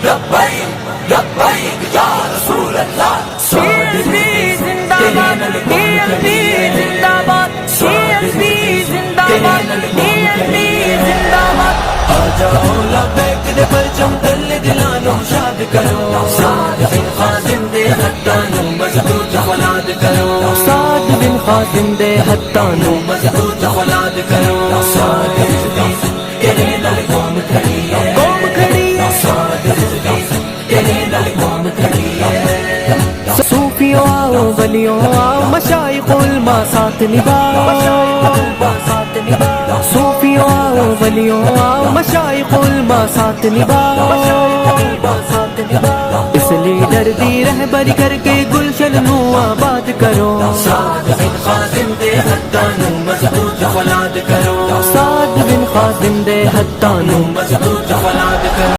लब्बैक लब्बैक या रसूल अल्लाह। TNB जिंदाबाद, TNB जिंदाबाद, TNB जिंदाबाद, TNB जिंदाबाद। आ जाओ लब्बैक दे परचम तले दिलानो शाद करो, साद बिन खादिम दे हत्तानो मजबूत फलाद करो, साद बिन खादिम दे हत्तानो मजबूत फलाद करो। साद तेरे नाल कौम खड़ी है, कौम खड़ी है, साद तेरे नाल कौम खड़ी है। सूफियों आओ वलियों आओ मशाइख उलमा साथ निभाओ, सूफियों आओ वलियों आओ मशाइख उलमा साथ निभाओ। इस लीडर दी रहबरी करके गुलशन नू आबाद करो, साद बिन खादिम दे हत्तानो मजबूत फलाद करो, साद बिन खादिम दे हत्तानो मजबूत फलाद करो।